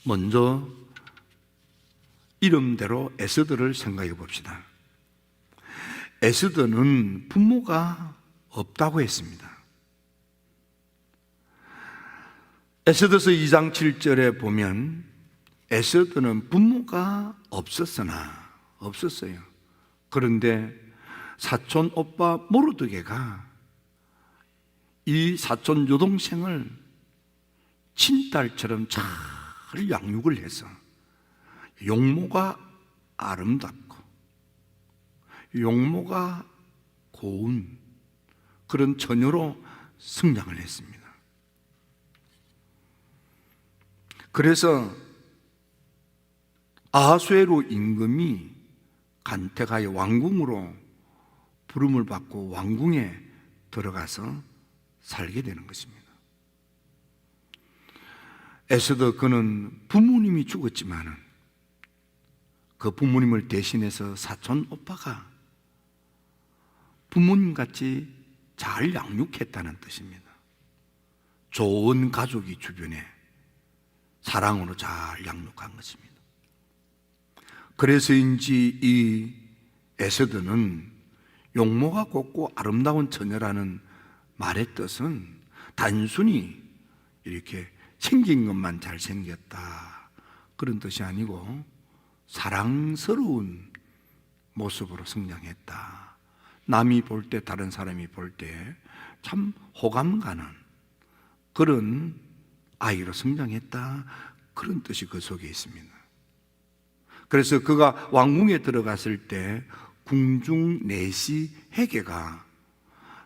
먼저 이름대로 에스더를 생각해 봅시다. 에스더는 부모가 없다고 했습니다. 에스더서 2장 7절에 보면 에스더는 부모가 없었어요. 그런데 사촌 오빠 모르드게가 이 사촌 여동생을 친딸처럼 잘 양육을 해서 용모가 아름답고 용모가 고운 그런 처녀로 성장을 했습니다. 그래서 아하수에로 임금이 간택하여 왕궁으로 부름을 받고 왕궁에 들어가서 살게 되는 것입니다. 에스더 그는 부모님이 죽었지만은 그 부모님을 대신해서 사촌 오빠가 부모님같이 잘 양육했다는 뜻입니다. 좋은 가족이 주변에 사랑으로 잘 양육한 것입니다. 그래서인지 이 에스더는 용모가 곱고 아름다운 처녀라는 말의 뜻은 단순히 이렇게 생긴 것만 잘생겼다 그런 뜻이 아니고 사랑스러운 모습으로 성장했다. 남이 볼 때, 다른 사람이 볼 때 참 호감 가는 그런 아이로 성장했다 그런 뜻이 그 속에 있습니다. 그래서 그가 왕궁에 들어갔을 때 궁중 내시 헤게가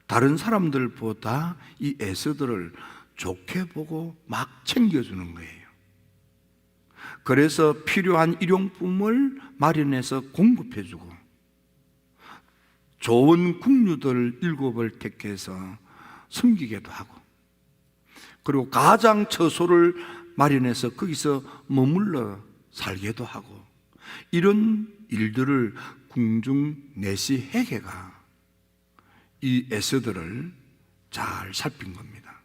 다른 사람들보다 이 에스더를 좋게 보고 막 챙겨주는 거예요. 그래서 필요한 일용품을 마련해서 공급해주고 좋은 궁녀들 7을 택해서 섬기기도 하고 그리고 가장 처소를 마련해서 거기서 머물러 살게도 하고 이런 일들을 궁중 내시 헤게가 이 에스더를 잘 살핀 겁니다.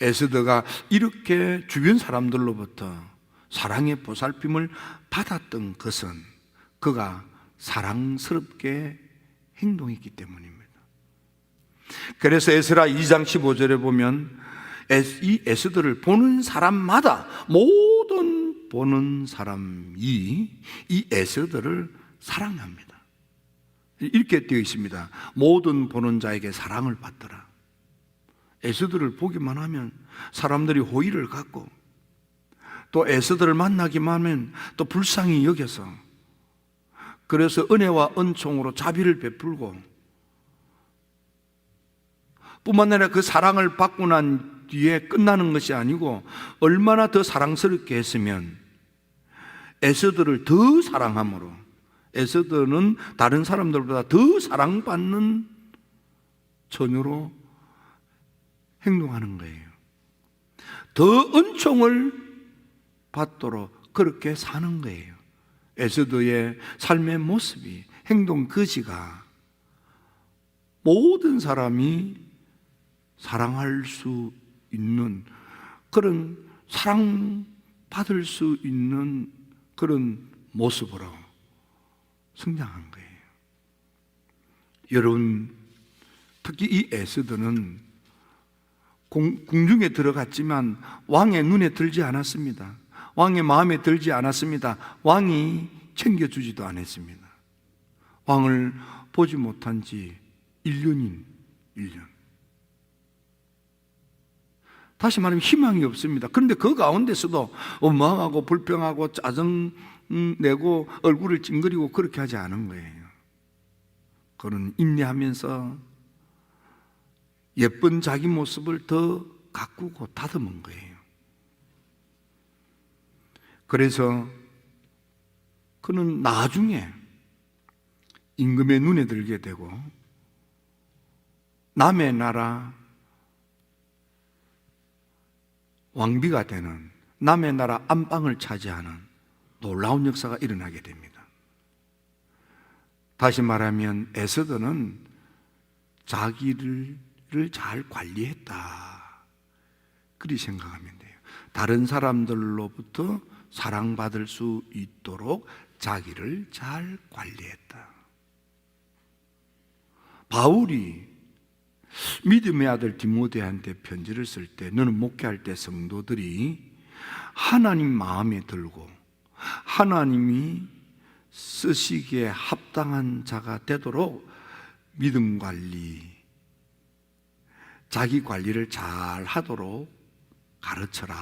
에스더가 이렇게 주변 사람들로부터 사랑의 보살핌을 받았던 것은 그가 사랑스럽게 행동했기 때문입니다. 그래서 에스라 2장 15절에 보면 이 에스더를 보는 사람마다 모든 보는 사람이 이 에스더를 사랑합니다. 이렇게 되어 있습니다. 모든 보는 자에게 사랑을 받더라. 에스더를 보기만 하면 사람들이 호의를 갖고 또 에스더를 만나기만 하면 또 불쌍히 여겨서 그래서 은혜와 은총으로 자비를 베풀고 뿐만 아니라 그 사랑을 받고 난 뒤에 끝나는 것이 아니고 얼마나 더 사랑스럽게 했으면 에스더를 더 사랑함으로 에스더는 다른 사람들보다 더 사랑받는 처녀로 행동하는 거예요. 더 은총을 받도록 그렇게 사는 거예요. 에스더의 삶의 모습이 행동 거지가 모든 사람이 사랑할 수 있는 그런 사랑받을 수 있는 그런 모습으로 성장한 거예요. 여러분, 특히 이 에스더는 궁중에 들어갔지만 왕의 눈에 들지 않았습니다. 왕의 마음에 들지 않았습니다. 왕이 챙겨주지도 않았습니다. 왕을 보지 못한 지 1년인 1년. 다시 말하면 희망이 없습니다. 그런데 그 가운데서도 원망하고 불평하고 짜증 내고 얼굴을 찡그리고 그렇게 하지 않은 거예요. 그는 인내하면서 예쁜 자기 모습을 더 가꾸고 다듬은 거예요. 그래서 그는 나중에 임금의 눈에 들게 되고 남의 나라 왕비가 되는 남의 나라 안방을 차지하는 놀라운 역사가 일어나게 됩니다. 다시 말하면 에스더는 자기를 잘 관리했다 그리 생각하면 돼요. 다른 사람들로부터 사랑받을 수 있도록 자기를 잘 관리했다. 바울이 믿음의 아들 디모데한테 편지를 쓸 때, 너는 목회할 때 성도들이 하나님 마음에 들고 하나님이 쓰시기에 합당한 자가 되도록 믿음 관리, 자기 관리를 잘 하도록 가르쳐라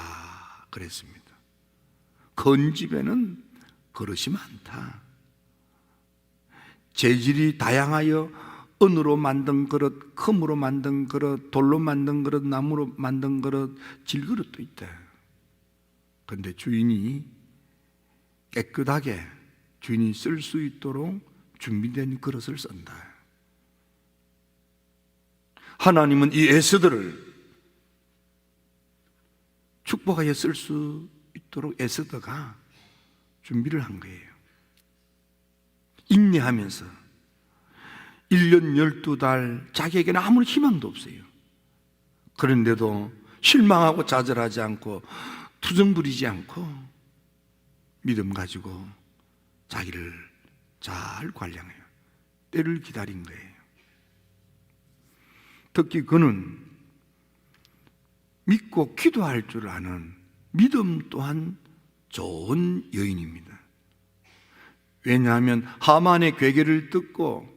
그랬습니다. 건 집에는 그릇이 많다. 재질이 다양하여 은으로 만든 그릇, 금으로 만든 그릇, 돌로 만든 그릇, 나무로 만든 그릇, 질그릇도 있다. 그런데 주인이 깨끗하게 주인이 쓸 수 있도록 준비된 그릇을 쓴다. 하나님은 이 에스더를 축복하여 쓸 수 있도록 에스더가 준비를 한 거예요. 인내하면서 1년 12달 자기에게는 아무런 희망도 없어요. 그런데도 실망하고 좌절하지 않고 투정 부리지 않고 믿음 가지고 자기를 잘 관리해요. 때를 기다린 거예요. 특히 그는 믿고 기도할 줄 아는 믿음 또한 좋은 여인입니다. 왜냐하면 하만의 괴계를 듣고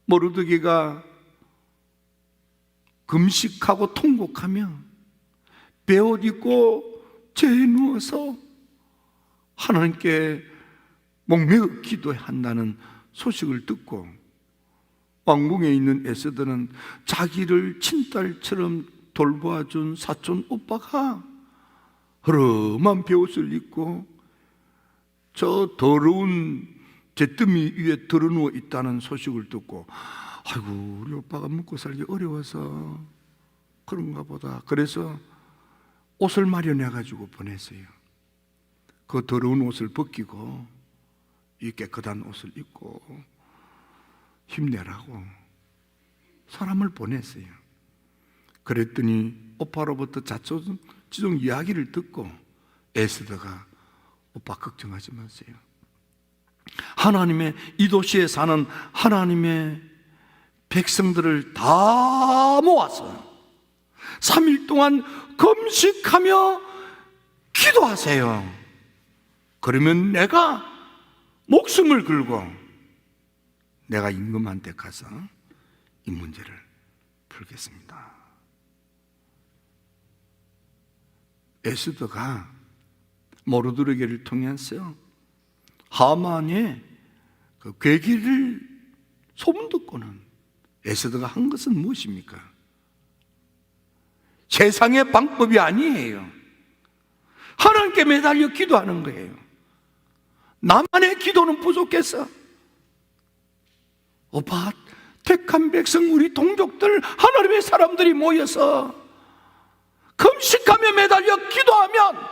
모르드게가 금식하고 통곡하며 베옷 입고 재에 누워서 하나님께 목매어 기도한다는 소식을 듣고 왕궁에 있는 에스더는 자기를 친딸처럼 돌보아준 사촌 오빠가 허름한 베옷을 입고 저 더러운 잿더미 위에 드러누워 있다는 소식을 듣고, 아이고 우리 오빠가 먹고 살기 어려워서 그런가 보다. 그래서 옷을 마련해 가지고 보냈어요. 그 더러운 옷을 벗기고 이 깨끗한 옷을 입고 힘내라고 사람을 보냈어요. 그랬더니 오빠로부터 자초지종 이야기를 듣고 에스더가, 오빠 걱정하지 마세요. 하나님의 이 도시에 사는 하나님의 백성들을 다 모아서 3일 동안 금식하며 기도하세요. 그러면 내가 목숨을 걸고 내가 임금한테 가서 이 문제를 풀겠습니다. 에스더가 모르드게를 통해서 하만의 그 괴기를 소문 듣고는 에스더가 한 것은 무엇입니까? 세상의 방법이 아니에요. 하나님께 매달려 기도하는 거예요. 나만의 기도는 부족해서 오빠, 택한 백성 우리 동족들 하나님의 사람들이 모여서 금식하며 매달려 기도하면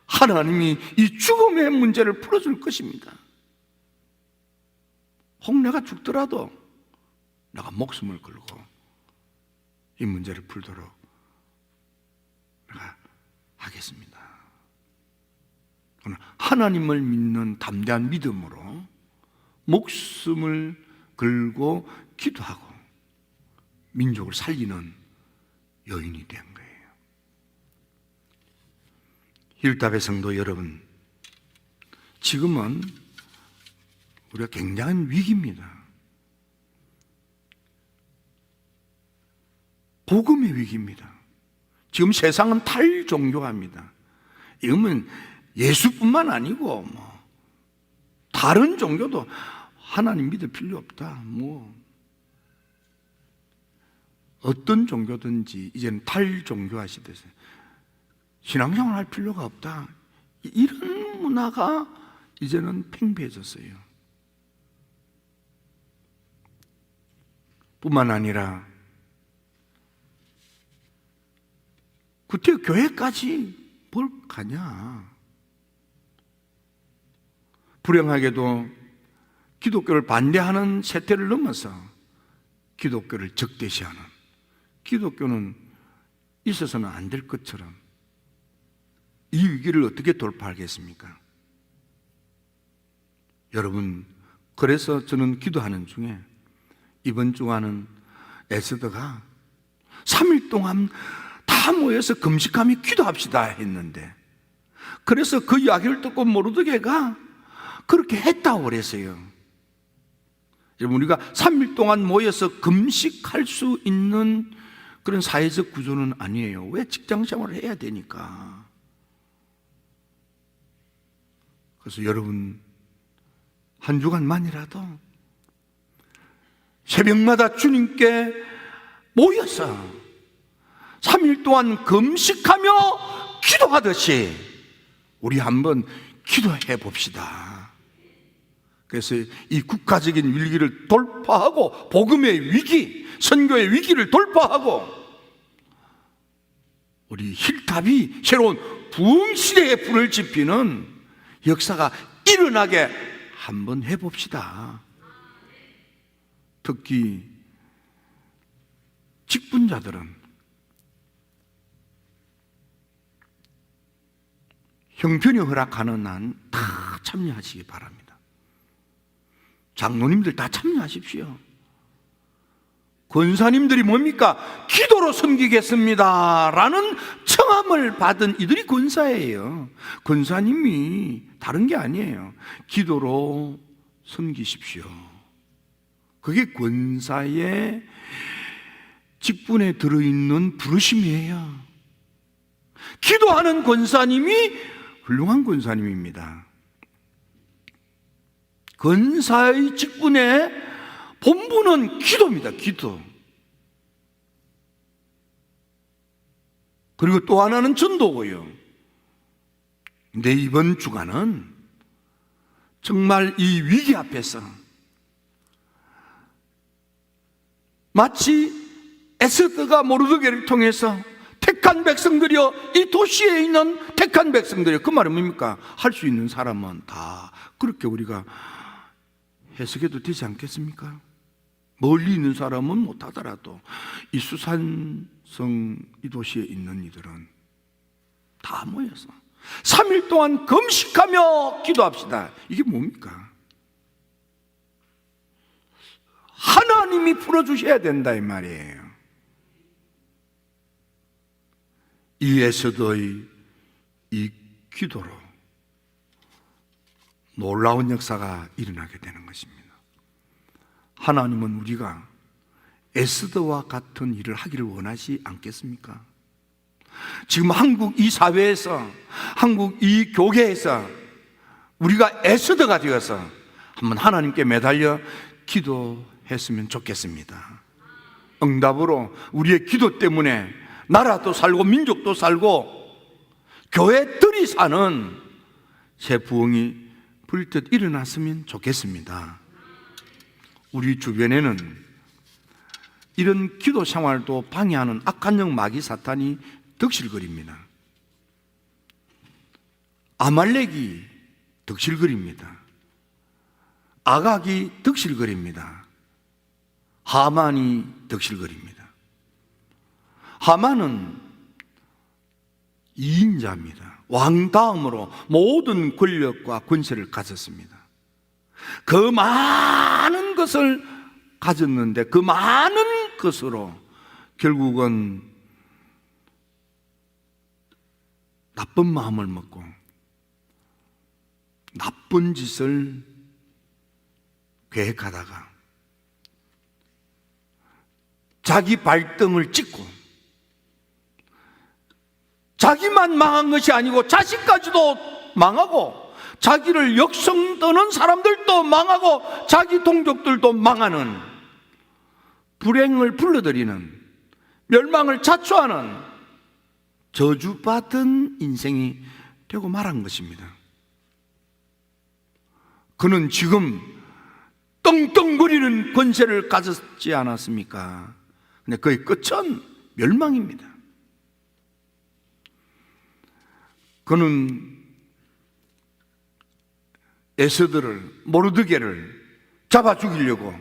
하나님이 이 죽음의 문제를 풀어줄 것입니다. 혹 내가 죽더라도 내가 목숨을 걸고 이 문제를 풀도록 내가 하겠습니다. 하나님을 믿는 담대한 믿음으로 목숨을 걸고 기도하고 민족을 살리는 여인이 된 거예요. 힐답의 성도 여러분, 지금은 우리가 굉장한 위기입니다. 복음의 위기입니다. 지금 세상은 탈종교화입니다. 이거는 예수뿐만 아니고 다른 종교도 하나님 믿을 필요 없다. 어떤 종교든지 이제는 탈종교화 시대에서 신앙생활 할 필요가 없다. 이런 문화가 이제는 팽배해졌어요. 뿐만 아니라 그때 교회까지 뭘 가냐. 불행하게도 기독교를 반대하는 세태를 넘어서 기독교를 적대시하는, 기독교는 있어서는 안 될 것처럼 이 위기를 어떻게 돌파하겠습니까? 여러분, 그래서 저는 기도하는 중에 이번 주간은 에스더가 3일 동안 다 모여서 금식하며 기도합시다 했는데, 그래서 그 이야기를 듣고 모르드게가 그렇게 했다고 그랬어요. 여러분, 우리가 3일 동안 모여서 금식할 수 있는 그런 사회적 구조는 아니에요. 왜? 직장생활을 해야 되니까. 그래서 여러분, 한 주간만이라도 새벽마다 주님께 모여서 3일 동안 금식하며 기도하듯이 우리 한번 기도해 봅시다. 그래서 이 국가적인 위기를 돌파하고, 복음의 위기, 선교의 위기를 돌파하고, 우리 힐탑이 새로운 부흥 시대에 불을 지피는 역사가 일어나게 한번 해봅시다. 특히 직분자들은 형편이 허락하는 한 다 참여하시기 바랍니다. 장로님들 다 참여하십시오. 권사님들이 뭡니까? 기도로 섬기겠습니다 라는 청함을 받은 이들이 권사예요. 권사님이 다른 게 아니에요. 기도로 섬기십시오. 그게 권사의 직분에 들어있는 부르심이에요. 기도하는 권사님이 훌륭한 권사님입니다. 권사의 직분의 본분은 기도입니다. 기도. 그리고 또 하나는 전도고요. 근데 이번 주간은 정말 이 위기 앞에서 마치 에스더가 모르드게를 통해서 택한 백성들이여, 이 도시에 있는 택한 백성들이여, 그 말은 뭡니까? 할 수 있는 사람은 다 그렇게 우리가 해석해도 되지 않겠습니까? 멀리 있는 사람은 못하더라도 이 수산성 이 도시에 있는 이들은 다 모여서 3일 동안 금식하며 기도합시다. 이게 뭡니까? 하나님이 풀어주셔야 된다 이 말이에요. 이 에스더의 이 기도로 놀라운 역사가 일어나게 되는 것입니다. 하나님은 우리가 에스더와 같은 일을 하기를 원하지 않겠습니까? 지금 한국 이 사회에서, 한국 이 교계에서 우리가 에스더가 되어서 한번 하나님께 매달려 기도했으면 좋겠습니다. 응답으로 우리의 기도 때문에 나라도 살고 민족도 살고 교회들이 사는 새 부흥이 불뜻 일어났으면 좋겠습니다. 우리 주변에는 이런 기도 생활도 방해하는 악한 영 마귀 사탄이 득실거립니다. 아말렉이 득실거립니다. 아각이 득실거립니다. 하만이 득실거립니다. 하만은 2인자입니다. 왕 다음으로 모든 권력과 권세를 가졌습니다. 그 많은 것을 가졌는데 그 많은 것으로 결국은 나쁜 마음을 먹고 나쁜 짓을 계획하다가 자기 발등을 찍고 자기만 망한 것이 아니고 자식까지도 망하고 자기를 역성떠는 사람들도 망하고 자기 동족들도 망하는 불행을 불러들이는 멸망을 자초하는 저주받은 인생이 되고 말한 것입니다. 그는 지금 떵떵거리는 권세를 가졌지 않았습니까? 근데 그의 끝은 멸망입니다. 그는 에스더를, 모르드게를 잡아 죽이려고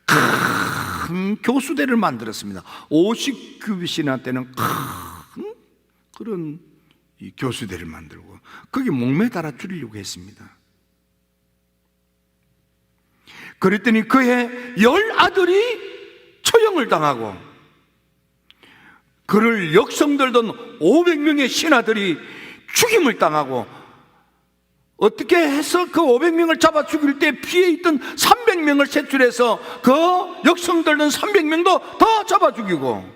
큰 교수대를 만들었습니다. 50규빗이나 되는 큰 그런 이 교수대를 만들고 거기 목매달아 죽이려고 했습니다. 그랬더니 그의 10아들이 처형을 당하고 그를 역성들던 500명의 신하들이 죽임을 당하고 어떻게 해서 그 500명을 잡아 죽일 때 피해 있던 300명을 색출해서 그 역성들던 300명도 다 잡아 죽이고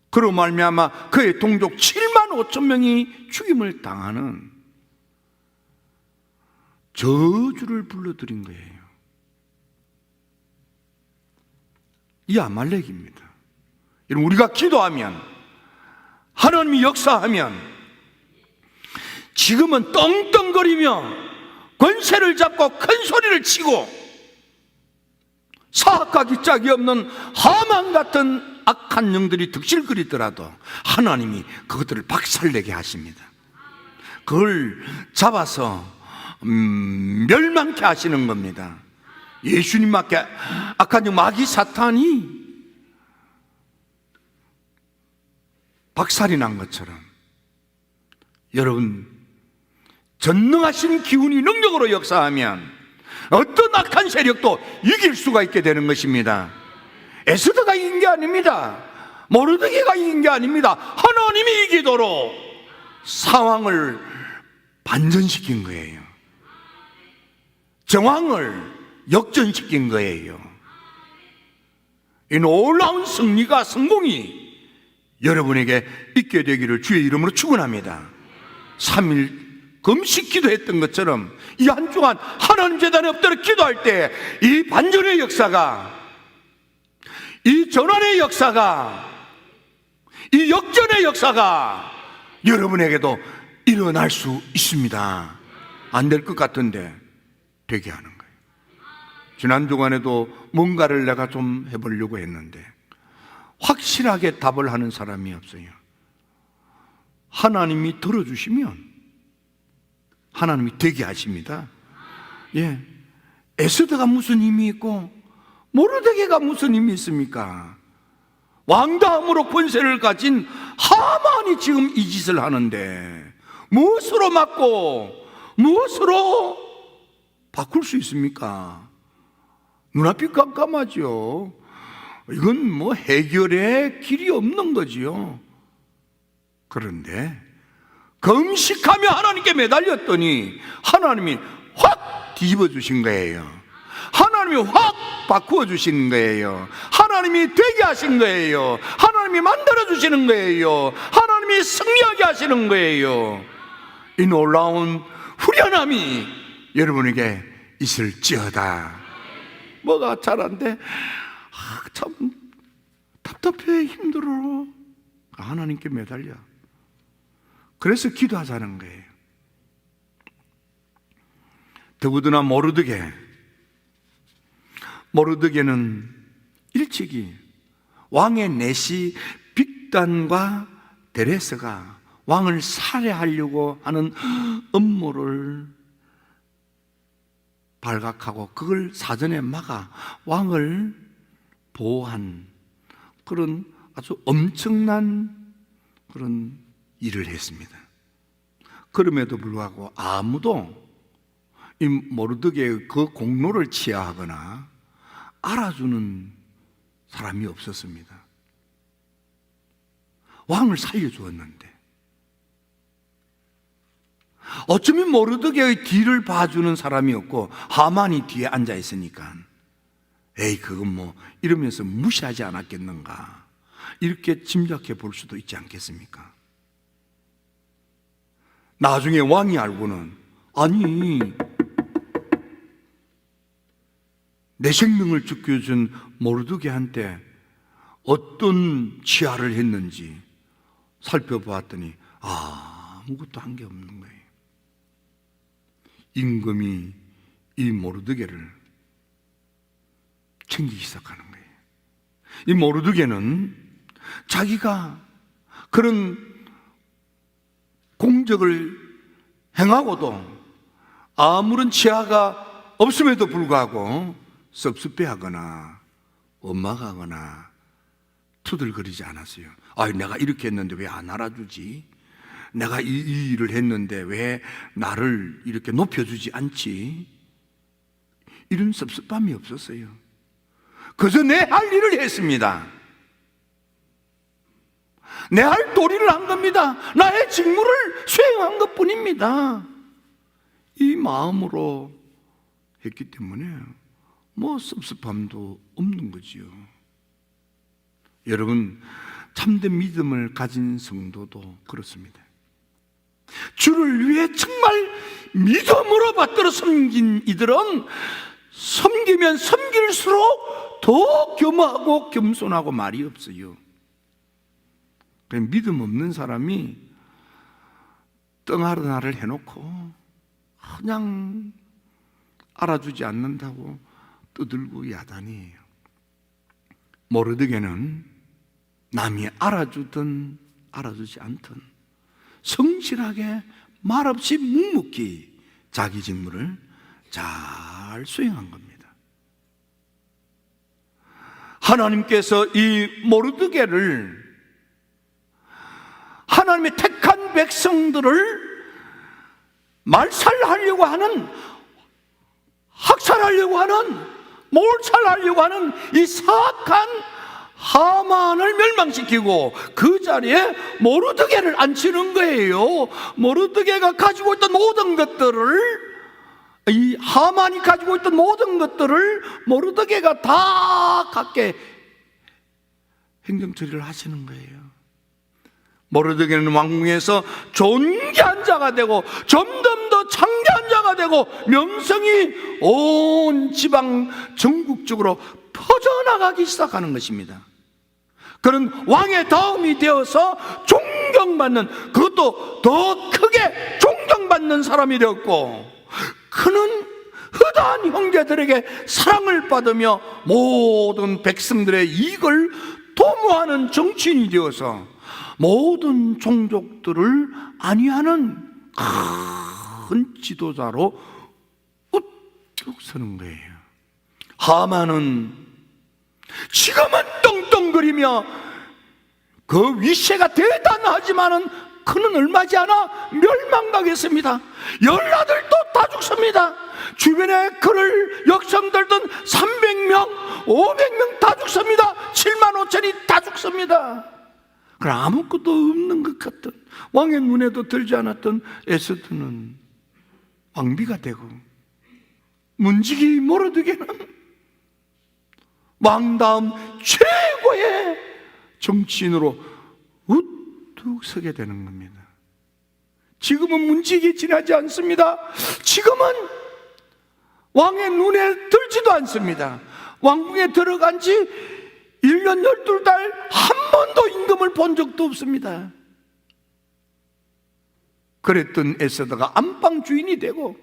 그로 말미암아 그의 동족 7만 5천 명이 죽임을 당하는 저주를 불러들인 거예요. 이 아말렉입니다. 여러분, 우리가 기도하면 하나님이 역사하면 지금은 떵떵거리며 권세를 잡고 큰 소리를 치고 사악하기 짝이 없는 하만 같은 악한 영들이 득실거리더라도 하나님이 그것들을 박살내게 하십니다. 그걸 잡아서 멸망케 하시는 겁니다. 예수님밖에 악한 영 마귀 사탄이 박살이 난 것처럼 여러분 전능하신 기운이 능력으로 역사하면 어떤 악한 세력도 이길 수가 있게 되는 것입니다. 에스더가 이긴 게 아닙니다. 모르드게가 이긴 게 아닙니다. 하나님이 이기도록 상황을 반전시킨 거예요. 정황을 역전시킨 거예요. 이 놀라운 승리가 성공이 여러분에게 있게 되기를 주의 이름으로 축원합니다. 3일 금식 기도했던 것처럼 이 한 주간 하나님 재단에 엎드려 기도할 때 이 반전의 역사가, 이 전환의 역사가, 이 역전의 역사가 여러분에게도 일어날 수 있습니다. 안 될 것 같은데 되게 하는 거예요. 지난 주간에도 뭔가를 내가 좀 해보려고 했는데 확실하게 답을 하는 사람이 없어요. 하나님이 들어주시면 하나님이 되게 하십니다. 예, 에스더가 무슨 힘이 있고 모르드게가 무슨 힘이 있습니까? 왕다음으로 권세를 가진 하만이 지금 이 짓을 하는데 무엇으로 막고 무엇으로 바꿀 수 있습니까? 눈앞이 깜깜하죠. 이건 뭐 해결의 길이 없는 거지요. 그런데 금식하며 하나님께 매달렸더니 하나님이 확 뒤집어 주신 거예요. 하나님이 확 바꾸어 주신 거예요. 하나님이 되게 하신 거예요. 하나님이 만들어 주시는 거예요. 하나님이 승리하게 하시는 거예요. 이 놀라운 후련함이 여러분에게 있을지어다. 뭐가 잘 안 돼? 참 답답해, 힘들어. 하나님께 매달려. 그래서 기도하자는 거예요. 더구나 모르드게는 일찍이 왕의 내시 빅단과 데레스가 왕을 살해하려고 하는 음모를 발각하고 그걸 사전에 막아 왕을 보호한 그런 아주 엄청난 그런 일을 했습니다. 그럼에도 불구하고 아무도 이 모르드게의 그 공로를 치하하거나 알아주는 사람이 없었습니다. 왕을 살려주었는데 어쩌면 모르드게의 뒤를 봐주는 사람이 없고 하만이 뒤에 앉아 있으니까 에이 그건 뭐 이러면서 무시하지 않았겠는가 이렇게 짐작해 볼 수도 있지 않겠습니까? 나중에 왕이 알고는 아니 내 생명을 지켜준 모르드게한테 어떤 치하를 했는지 살펴보았더니 아무것도 한 게 없는 거예요. 임금이 이 모르드게를 챙기기 시작하는 거예요. 이 모르드게는 자기가 그런 공적을 행하고도 아무런 치하가 없음에도 불구하고 섭섭해하거나 원망하거나 투덜거리지 않았어요. 내가 이렇게 했는데 왜 안 알아주지? 내가 이 일을 했는데 왜 나를 이렇게 높여주지 않지? 이런 섭섭함이 없었어요. 그저 내 할 일을 했습니다. 내 할 도리를 한 겁니다. 나의 직무를 수행한 것 뿐입니다. 이 마음으로 했기 때문에 뭐 섭섭함도 없는 거지요. 여러분, 참된 믿음을 가진 성도도 그렇습니다. 주를 위해 정말 믿음으로 받들어 섬긴 이들은 섬기면 섬길수록 더 겸하고 겸손하고 말이 없어요. 그냥 믿음 없는 사람이 떵하르나를 해놓고 그냥 알아주지 않는다고 떠들고 야단이에요. 모르드게는 남이 알아주든 알아주지 않든 성실하게 말없이 묵묵히 자기 직무를 잘 수행한 겁니다. 하나님께서 이 모르드게를, 하나님의 택한 백성들을 말살하려고 하는, 학살하려고 하는, 몰살하려고 하는 이 사악한 하만을 멸망시키고 그 자리에 모르드게를 앉히는 거예요. 모르드게가 가지고 있던 모든 것들을, 이 하만이 가지고 있던 모든 것들을 모르드게가 다 갖게 행정처리를 하시는 거예요. 모르드게는 왕궁에서 존귀한 자가 되고 점점 더 창대한 자가 되고 명성이 온 지방 전국적으로 퍼져나가기 시작하는 것입니다. 그는 왕의 다음이 되어서 존경받는, 그것도 더 크게 존경받는 사람이 되었고, 그는 허다한 형제들에게 사랑을 받으며 모든 백성들의 이익을 도모하는 정치인이 되어서 모든 종족들을 안위하는 큰 지도자로 우뚝 서는 거예요. 하만은 지금은 떵떵거리며 그 위세가 대단하지만은 그는 얼마지 않아 멸망당했습니다. 열아들도 다 죽습니다. 주변에 그를 역성들던 300명, 500명 다 죽습니다. 7만 5천이 다 죽습니다. 그럼 아무것도 없는 것 같던, 왕의 눈에도 들지 않았던 에스더는 왕비가 되고, 문지기 모르드게는 왕다음 최고의 정치인으로 우뚝 서게 되는 겁니다. 지금은 문지기 지나지 않습니다. 지금은 왕의 눈에 들지도 않습니다. 왕궁에 들어간 지 1년 12달 한 번도 임금을 본 적도 없습니다. 그랬던 에스더가 안방 주인이 되고,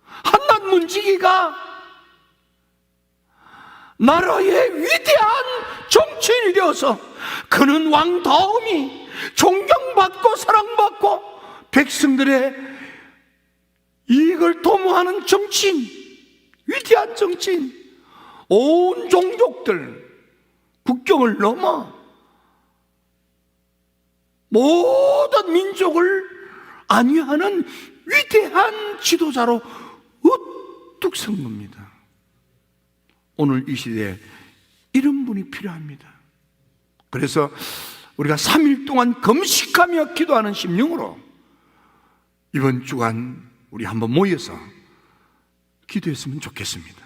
한낱 문지기가 나라의 위대한 정치인이 되어서 그는 왕다움이 존경받고 사랑받고 백성들의 이익을 도모하는 정치인, 위대한 정치인, 온 종족들, 국경을 넘어 모든 민족을 안위하는 위대한 지도자로 우뚝 선 겁니다. 오늘 이 시대에 이런 분이 필요합니다. 그래서 우리가 3일 동안 금식하며 기도하는 심령으로 이번 주간 우리 한번 모여서 기도했으면 좋겠습니다.